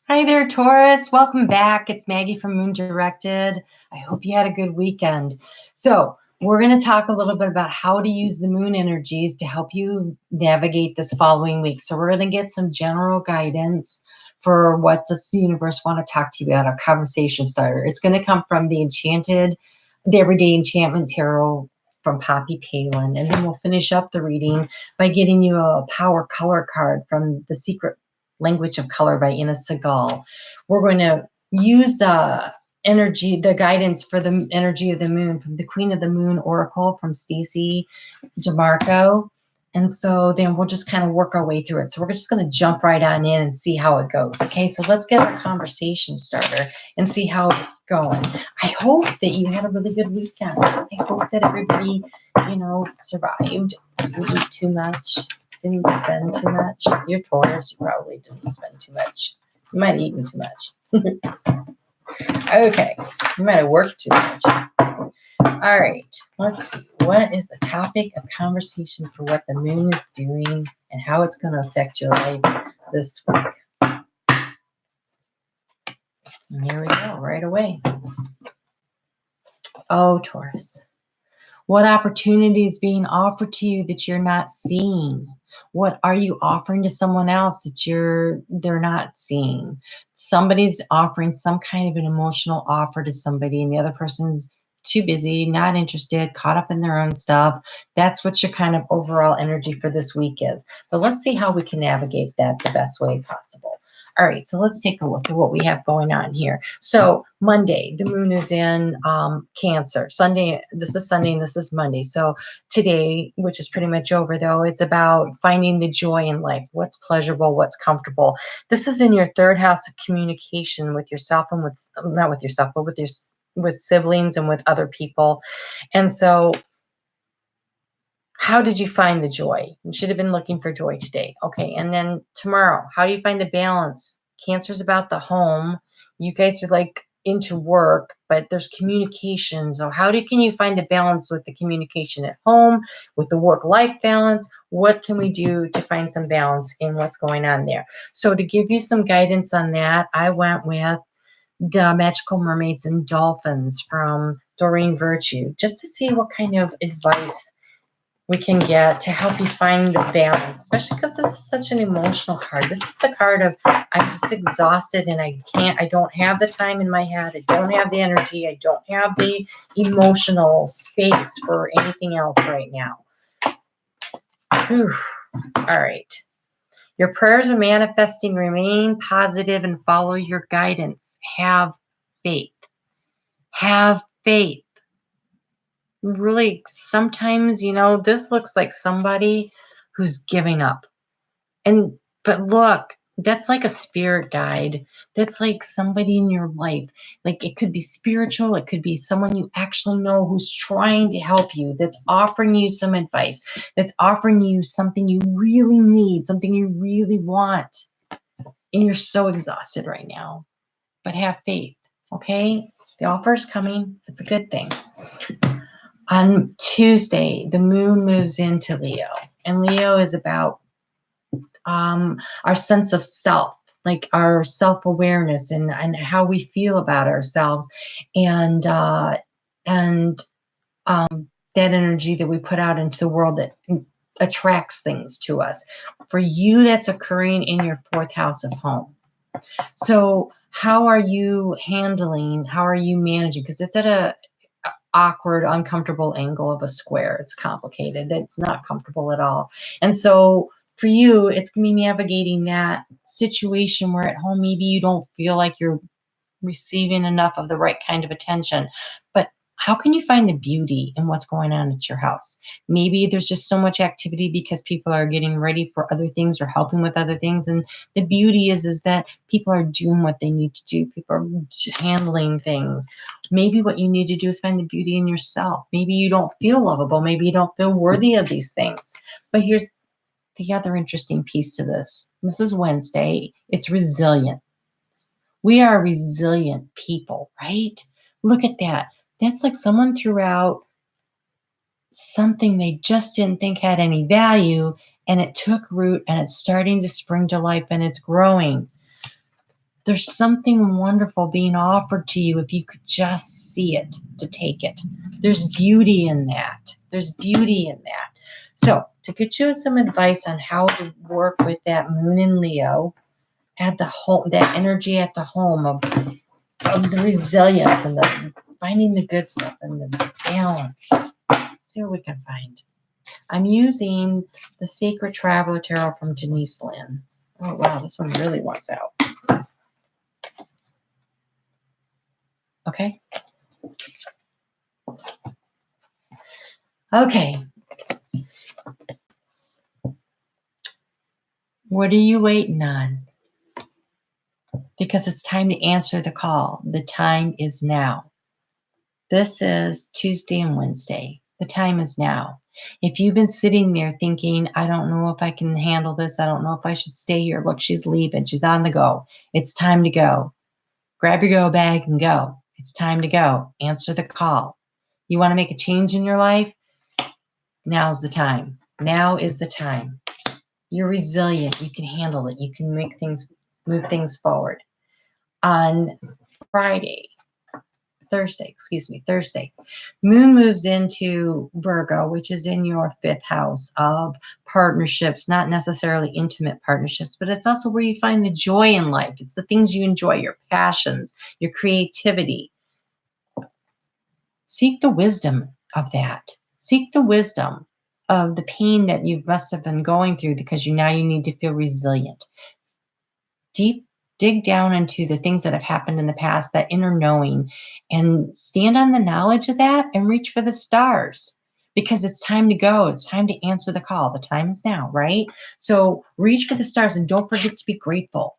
Hi there, Taurus. Welcome back. It's Maggie from Moon Directed. I hope you had a good weekend. So, we're going to talk a little bit about how to use the moon energies to help you navigate this following week. So, we're going to get some general guidance for what does the universe want to talk to you about, a conversation starter. It's going to come from the Everyday Enchantment Tarot from Poppy Palin. And then we'll finish up the reading by getting you a power color card from The Secret Language of Color by Ina Segal. We're going to use the guidance for the energy of the moon from the Queen of the Moon Oracle from Stacey DeMarco. And so then we'll just kind of work our way through it. So we're just going to jump right on in and see how it goes. Okay, so let's get our conversation starter and see how it's going. I hope that you had a really good weekend. I hope that everybody, survived, didn't eat too much, didn't spend too much. You're Taurus, you probably didn't spend too much. You might have eaten too much. Okay, you might have worked too much. All right, let's see. What is the topic of conversation for what the moon is doing and how it's going to affect your life this week? And here we go, right away. Oh, Taurus. What opportunity is being offered to you that you're not seeing? What are you offering to someone else that they're not seeing? Somebody's offering some kind of an emotional offer to somebody, and the other person's too busy, not interested, caught up in their own stuff. That's what your kind of overall energy for this week is. But let's see how we can navigate that the best way possible. All right, so let's take a look at what we have going on here. So Monday, the moon is in Cancer. This is Sunday and this is Monday. So today, which is pretty much over though, it's about finding the joy in life. What's pleasurable, what's comfortable. This is in your third house of communication with yourself and not with yourself, but with siblings and with other people. And so how did you find the joy? You should have been looking for joy today. Okay. And then tomorrow, how do you find the balance? Cancer's about the home. You guys are like into work, but there's communication. So can you find the balance with the communication at home, with the work-life balance? What can we do to find some balance in what's going on there? So to give you some guidance on that, I went with The Magical Mermaids and Dolphins from Doreen Virtue, just to see what kind of advice we can get to help you find the balance, especially because this is such an emotional card. This is the card of I'm just exhausted and I don't have the time in my head. I don't have the energy. I don't have the emotional space for anything else right now. Whew. All right. Your prayers are manifesting. Remain positive and follow your guidance. Have faith. Have faith. Really, sometimes, this looks like somebody who's giving up. But look, that's like a spirit guide. That's like somebody in your life. Like it could be spiritual, it could be someone you actually know who's trying to help you, that's offering you some advice, that's offering you something you really need, something you really want. And you're so exhausted right now. But have faith, okay? The offer is coming. It's a good thing. On Tuesday, the moon moves into Leo, and Leo is about our sense of self, like our self-awareness and how we feel about ourselves, and that energy that we put out into the world that attracts things to us. For you, that's occurring in your fourth house of home. So how are you managing? Because it's at a awkward, uncomfortable angle of a square. It's complicated. It's not comfortable at all. And so for you, it's going to be navigating that situation where at home, maybe you don't feel like you're receiving enough of the right kind of attention. But how can you find the beauty in what's going on at your house? Maybe there's just so much activity because people are getting ready for other things or helping with other things. And the beauty is that people are doing what they need to do. People are handling things. Maybe what you need to do is find the beauty in yourself. Maybe you don't feel lovable. Maybe you don't feel worthy of these things. But here's the other interesting piece to this. This is Wednesday. It's resilient. We are resilient people, right? Look at that. That's like someone threw out something they just didn't think had any value, and it took root and it's starting to spring to life and it's growing. There's something wonderful being offered to you if you could just see it to take it. There's beauty in that. There's beauty in that. So to get you some advice on how to work with that moon in Leo at the home, that energy at the home of the resilience and the finding the good stuff and the balance. Let's see what we can find. I'm using the Sacred Traveler Tarot from Denise Lynn. Oh wow, this one really wants out. Okay. Okay. What are you waiting on? Because it's time to answer the call. The time is now. This is Tuesday and Wednesday. The time is now. If you've been sitting there thinking, I don't know if I can handle this. I don't know if I should stay here. Look, she's leaving. She's on the go. It's time to go. Grab your go bag and go. It's time to go. Answer the call. You want to make a change in your life? Now's the time. Now is the time. You're resilient. You can handle it. You can move things forward. On Thursday, Moon moves into Virgo, which is in your 5th house of partnerships, not necessarily intimate partnerships, but it's also where you find the joy in life. It's the things you enjoy, your passions, your creativity. Seek the wisdom of that. Seek the wisdom of the pain that you must have been going through because you need to feel resilient. Dig down into the things that have happened in the past, that inner knowing, and stand on the knowledge of that and reach for the stars because it's time to go. It's time to answer the call. The time is now, right? So reach for the stars and don't forget to be grateful.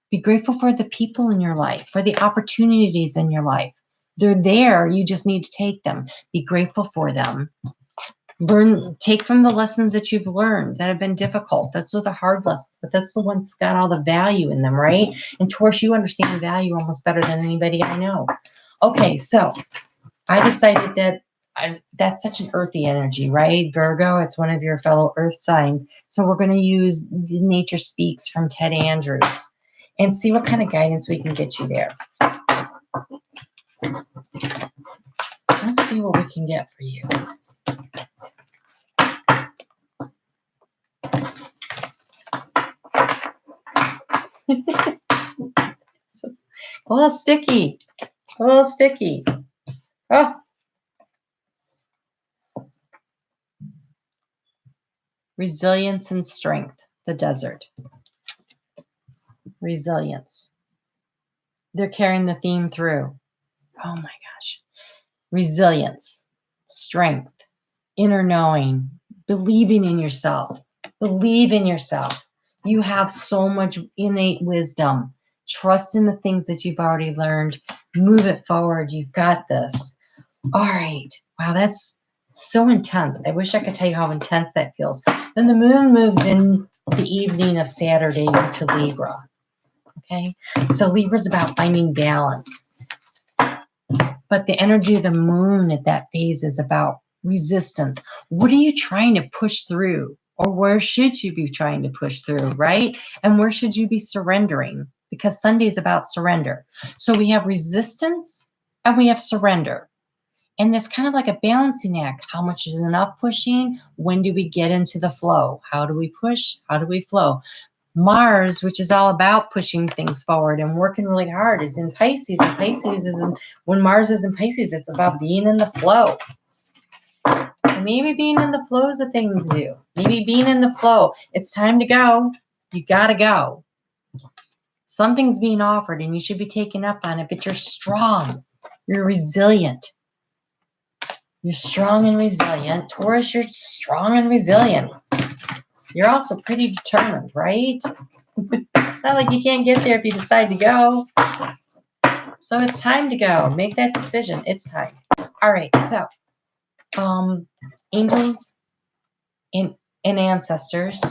Be grateful for the people in your life, for the opportunities in your life. They're there. You just need to take them. Be grateful for them. Take from the lessons that you've learned that have been difficult. Those are the hard lessons, but that's the ones that got all the value in them, right? And Taurus, you understand value almost better than anybody I know. Okay, so I decided that that's such an earthy energy, right? Virgo, it's one of your fellow earth signs. So we're going to use the Nature Speaks from Ted Andrews and see what kind of guidance we can get you there. Let's see what we can get for you. A little sticky. A little sticky. Oh. Resilience and strength. The desert. Resilience. They're carrying the theme through. Oh my gosh. Resilience. Strength. Inner knowing. Believing in yourself. Believe in yourself. You have so much innate wisdom. Trust in the things that you've already learned. Move it forward. You've got this. All right. Wow, that's so intense. I wish I could tell you how intense that feels. Then the moon moves in the evening of Saturday into Libra. Okay. So Libra is about finding balance. But the energy of the moon at that phase is about resistance. What are you trying to push through? Or where should you be trying to push through, right? And where should you be surrendering? Because Sunday is about surrender. So we have resistance and we have surrender. And that's kind of like a balancing act. How much is enough pushing? When do we get into the flow? How do we push? How do we flow? Mars, which is all about pushing things forward and working really hard, is in Pisces. And Pisces is when Mars is in Pisces, it's about being in the flow. So maybe being in the flow is a thing to do. Maybe being in the flow. It's time to go. You got to go. Something's being offered and you should be taken up on it, but you're strong. You're resilient. You're strong and resilient. Taurus, you're strong and resilient. You're also pretty determined, right? It's not like you can't get there if you decide to go. So it's time to go. Make that decision. It's time. All right. So, angels and ancestors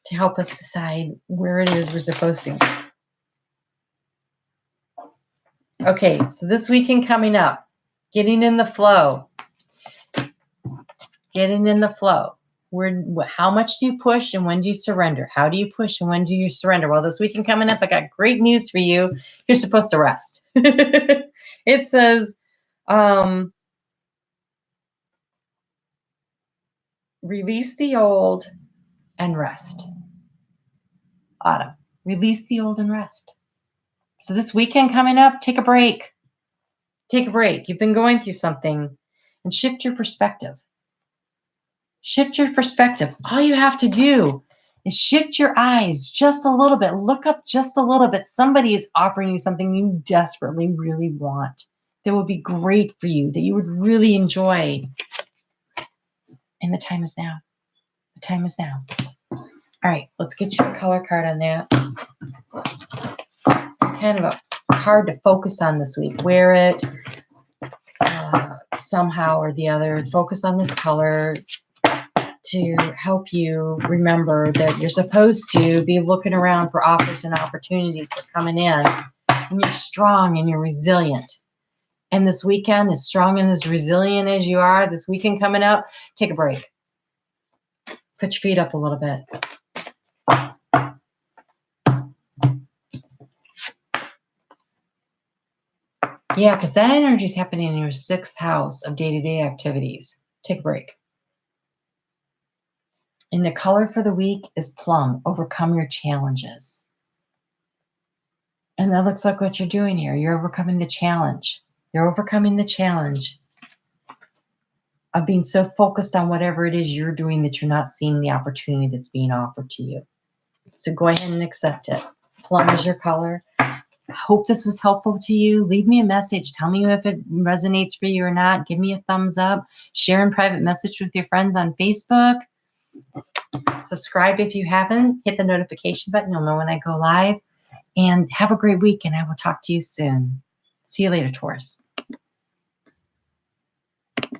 to help us decide where it is we're supposed to go. Okay. So this weekend coming up, getting in the flow. Getting in the flow. How much do you push and when do you surrender? How do you push and when do you surrender? Well, this weekend coming up, I got great news for you. You're supposed to rest. It says, release the old and rest. Autumn, release the old and rest. So this weekend coming up, take a break. Take a break. You've been going through something and shift your perspective. Shift your perspective. All you have to do is shift your eyes just a little bit. Look up just a little bit. Somebody is offering you something you desperately really want that would be great for you, that you would really enjoy. And the time is now. The time is now. All right, let's get you a color card on that. It's kind of a card to focus on this week. Wear it somehow or the other. Focus on this color to help you remember that you're supposed to be looking around for offers and opportunities that are coming in. And you're strong and you're resilient. And this weekend, as strong and as resilient as you are, this weekend coming up, take a break. Put your feet up a little bit. Yeah, because that energy is happening in your 6th house of day-to-day activities. Take a break. And the color for the week is plum. Overcome your challenges. And that looks like what you're doing here. You're overcoming the challenge. You're overcoming the challenge of being so focused on whatever it is you're doing that you're not seeing the opportunity that's being offered to you. So go ahead and accept it. Plum is your color. I hope this was helpful to you. Leave me a message. Tell me if it resonates for you or not. Give me a thumbs up. Share in private message with your friends on Facebook. Subscribe if you haven't. Hit the notification button. You'll know when I go live. And have a great week, and I will talk to you soon. See you later, Taurus.